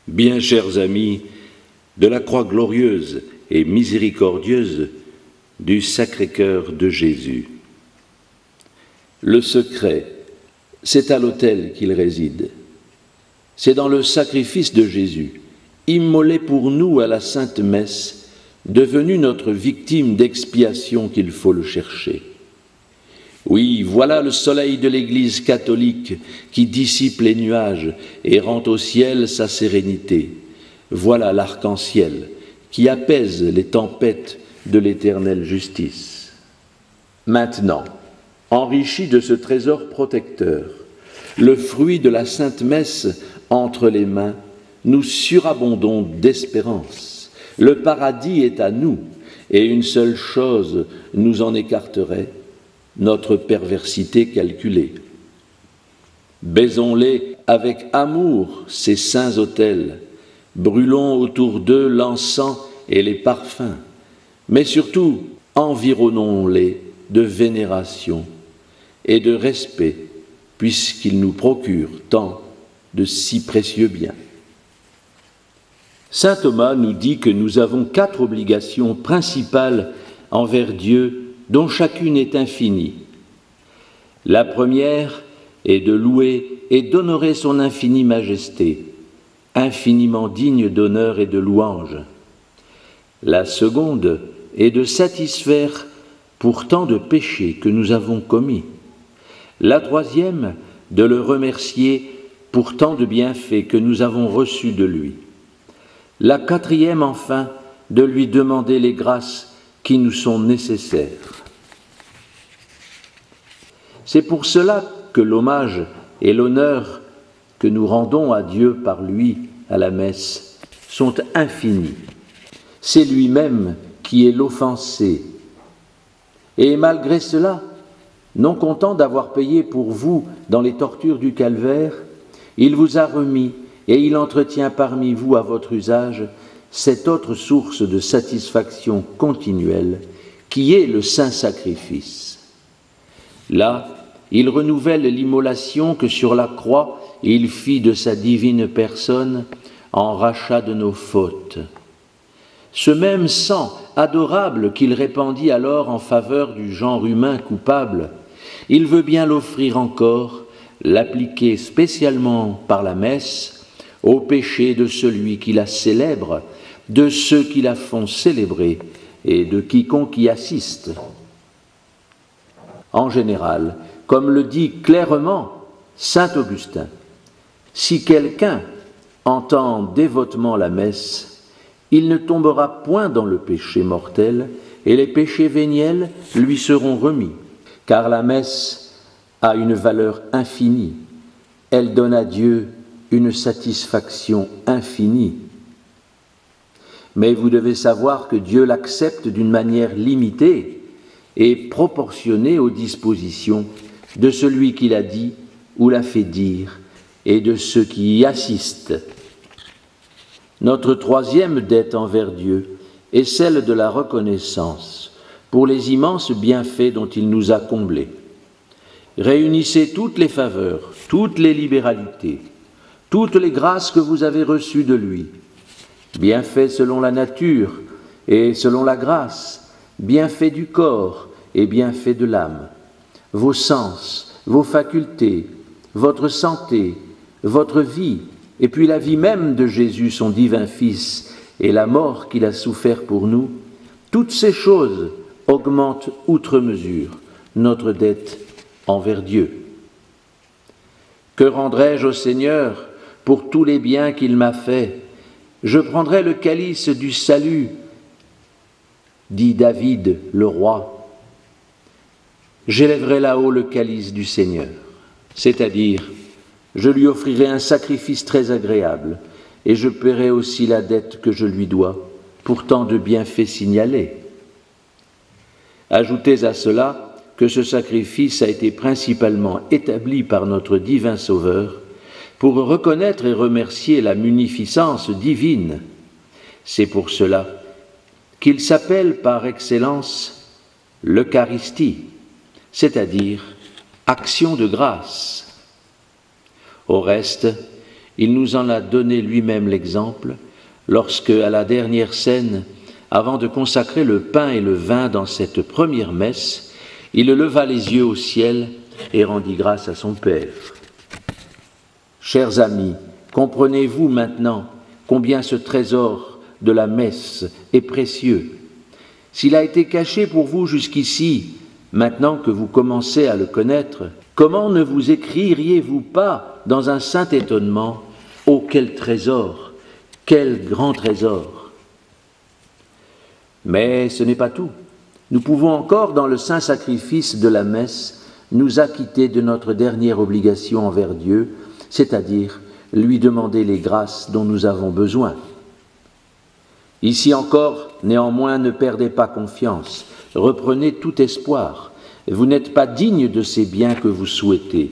Bien chers amis, de la croix glorieuse et miséricordieuse du Sacré-Cœur de Jésus. Le secret, c'est à l'autel qu'il réside. C'est dans le sacrifice de Jésus, immolé pour nous à la Sainte Messe, devenu notre victime d'expiation qu'il faut le chercher. Oui, voilà le soleil de l'Église catholique qui dissipe les nuages et rend au ciel sa sérénité. Voilà l'arc-en-ciel qui apaise les tempêtes de l'éternelle justice. Maintenant, enrichi de ce trésor protecteur, le fruit de la Sainte Messe entre les mains, nous surabondons d'espérance. Le paradis est à nous, et une seule chose nous en écarterait, notre perversité calculée. Baisons-les avec amour, ces saints autels, brûlons autour d'eux l'encens et les parfums, mais surtout environnons-les de vénération et de respect, puisqu'ils nous procurent tant de si précieux biens. Saint Thomas nous dit que nous avons 4 obligations principales envers Dieu, dont chacune est infinie. La première est de louer et d'honorer son infinie majesté, infiniment digne d'honneur et de louange. La seconde est de satisfaire pour tant de péchés que nous avons commis. La troisième, de le remercier pour tant de bienfaits que nous avons reçus de lui. La quatrième, enfin, de lui demander les grâces qui nous sont nécessaires. C'est pour cela que l'hommage et l'honneur que nous rendons à Dieu par lui à la messe sont infinis. C'est lui-même qui est l'offensé. Et malgré cela, non content d'avoir payé pour vous dans les tortures du calvaire, il vous a remis et il entretient parmi vous à votre usage cette autre source de satisfaction continuelle qui est le saint sacrifice. Là, il renouvelle l'immolation que sur la croix il fit de sa divine personne en rachat de nos fautes. Ce même sang adorable qu'il répandit alors en faveur du genre humain coupable, il veut bien l'offrir encore, l'appliquer spécialement par la messe au péché de celui qui la célèbre, de ceux qui la font célébrer et de quiconque y assiste. En général, comme le dit clairement saint Augustin, si quelqu'un entend dévotement la messe, il ne tombera point dans le péché mortel et les péchés véniels lui seront remis, car la messe a une valeur infinie, elle donne à Dieu une satisfaction infinie. Mais vous devez savoir que Dieu l'accepte d'une manière limitée et proportionnée aux dispositions de celui qui l'a dit ou l'a fait dire et de ceux qui y assistent. Notre troisième dette envers Dieu est celle de la reconnaissance pour les immenses bienfaits dont il nous a comblés. Réunissez toutes les faveurs, toutes les libéralités, toutes les grâces que vous avez reçues de lui, bienfaits selon la nature et selon la grâce, bienfaits du corps et bienfaits de l'âme, vos sens, vos facultés, votre santé, votre vie, et puis la vie même de Jésus, son divin Fils, et la mort qu'il a souffert pour nous, toutes ces choses augmentent outre mesure notre dette envers Dieu. Que rendrai-je au Seigneur pour tous les biens qu'il m'a faits? Je prendrai le calice du salut, dit David, le roi. J'élèverai là-haut le calice du Seigneur, c'est-à-dire, je lui offrirai un sacrifice très agréable, et je paierai aussi la dette que je lui dois, pour tant de bienfaits signalés. Ajoutez à cela que ce sacrifice a été principalement établi par notre divin Sauveur pour reconnaître et remercier la munificence divine. C'est pour cela qu'il s'appelle par excellence l'Eucharistie, c'est-à-dire action de grâce. Au reste, Il nous en a donné lui-même l'exemple, lorsque, à la dernière scène, avant de consacrer le pain et le vin dans cette première messe, il leva les yeux au ciel et rendit grâce à son Père. Chers amis, comprenez-vous maintenant combien ce trésor de la messe est précieux? S'il a été caché pour vous jusqu'ici, maintenant que vous commencez à le connaître, comment ne vous écrieriez-vous pas dans un saint étonnement « Oh, quel trésor! Quel grand trésor !» Mais ce n'est pas tout. Nous pouvons encore, dans le saint sacrifice de la messe, nous acquitter de notre dernière obligation envers Dieu, c'est-à-dire lui demander les grâces dont nous avons besoin. Ici encore, néanmoins, ne perdez pas confiance, reprenez tout espoir. Vous n'êtes pas digne de ces biens que vous souhaitez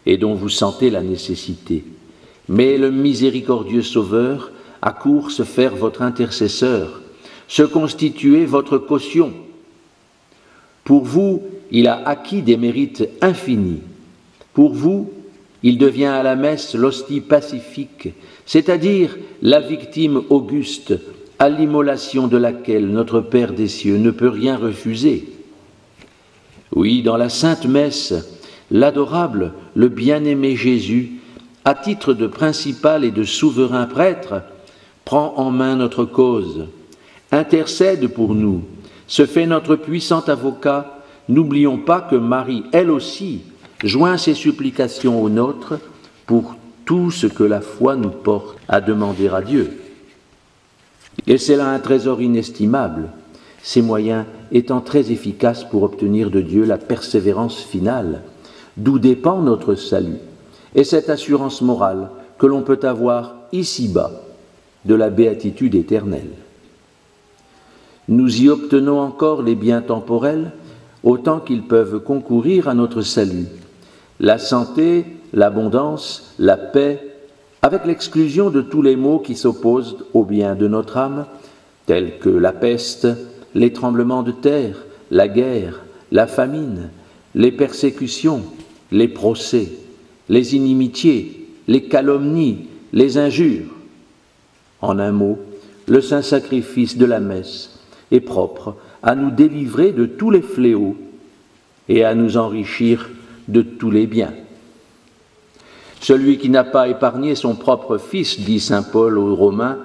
et dont vous sentez la nécessité. Mais le miséricordieux Sauveur accourt se faire votre intercesseur, se constituer votre caution. Pour vous, il a acquis des mérites infinis. Pour vous, il devient à la messe l'hostie pacifique, c'est-à-dire la victime auguste, à l'immolation de laquelle notre Père des cieux ne peut rien refuser. Oui, dans la Sainte Messe, l'adorable, le bien-aimé Jésus, à titre de principal et de souverain prêtre, prend en main notre cause, intercède pour nous, se fait notre puissant avocat. N'oublions pas que Marie, elle aussi, joint ses supplications aux nôtres pour tout ce que la foi nous porte à demander à Dieu. Et c'est là un trésor inestimable, ces moyens étant très efficaces pour obtenir de Dieu la persévérance finale, d'où dépend notre salut, et cette assurance morale que l'on peut avoir ici-bas de la béatitude éternelle. Nous y obtenons encore les biens temporels, autant qu'ils peuvent concourir à notre salut, la santé, l'abondance, la paix, avec l'exclusion de tous les maux qui s'opposent au bien de notre âme, tels que la peste, les tremblements de terre, la guerre, la famine, les persécutions, les procès, les inimitiés, les calomnies, les injures. En un mot, le saint sacrifice de la messe est propre à nous délivrer de tous les fléaux et à nous enrichir de tous les biens. Celui qui n'a pas épargné son propre Fils, dit saint Paul aux Romains,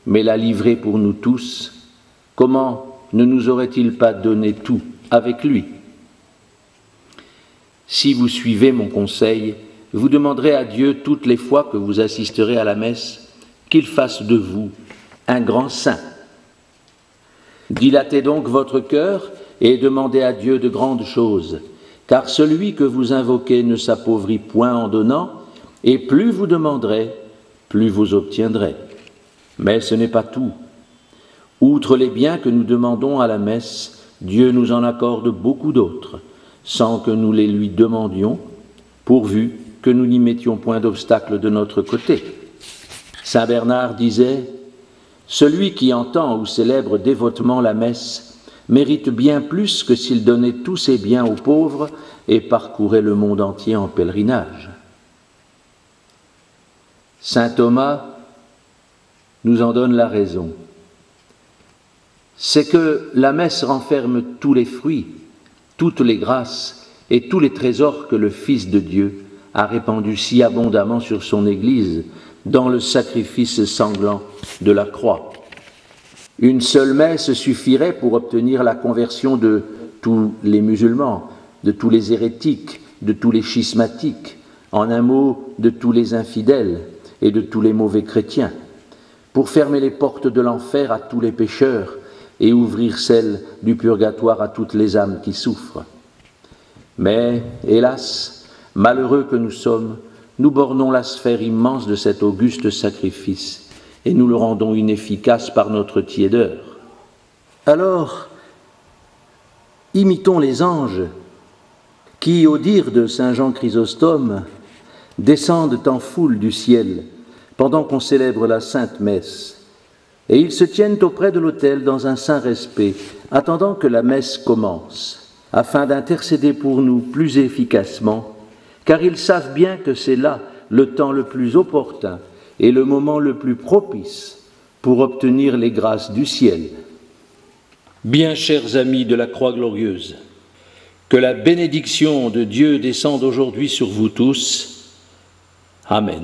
mais l'a livré pour nous tous, comment ne nous aurait-il pas donné tout avec lui? Si vous suivez mon conseil, vous demanderez à Dieu toutes les fois que vous assisterez à la messe qu'il fasse de vous un grand saint. Dilatez donc votre cœur et demandez à Dieu de grandes choses, car celui que vous invoquez ne s'appauvrit point en donnant, et plus vous demanderez, plus vous obtiendrez. Mais ce n'est pas tout. Outre les biens que nous demandons à la messe, Dieu nous en accorde beaucoup d'autres, sans que nous les lui demandions, pourvu que nous n'y mettions point d'obstacle de notre côté. Saint Bernard disait « Celui qui entend ou célèbre dévotement la messe mérite bien plus que s'il donnait tous ses biens aux pauvres et parcourait le monde entier en pèlerinage. » Saint Thomas nous en donne la raison. C'est que la messe renferme tous les fruits, toutes les grâces et tous les trésors que le Fils de Dieu a répandus si abondamment sur son Église dans le sacrifice sanglant de la croix. Une seule messe suffirait pour obtenir la conversion de tous les musulmans, de tous les hérétiques, de tous les schismatiques, en un mot, de tous les infidèles et de tous les mauvais chrétiens, pour fermer les portes de l'enfer à tous les pécheurs et ouvrir celles du purgatoire à toutes les âmes qui souffrent. Mais, hélas, malheureux que nous sommes, nous bornons la sphère immense de cet auguste sacrifice et nous le rendons inefficace par notre tiédeur. Alors, imitons les anges qui, au dire de saint Jean Chrysostome, descendent en foule du ciel pendant qu'on célèbre la Sainte Messe, et ils se tiennent auprès de l'autel dans un saint respect, attendant que la messe commence, afin d'intercéder pour nous plus efficacement, car ils savent bien que c'est là, le temps le plus opportun et le moment le plus propice pour obtenir les grâces du ciel. Bien chers amis de la Croix glorieuse, que la bénédiction de Dieu descende aujourd'hui sur vous tous. Amen.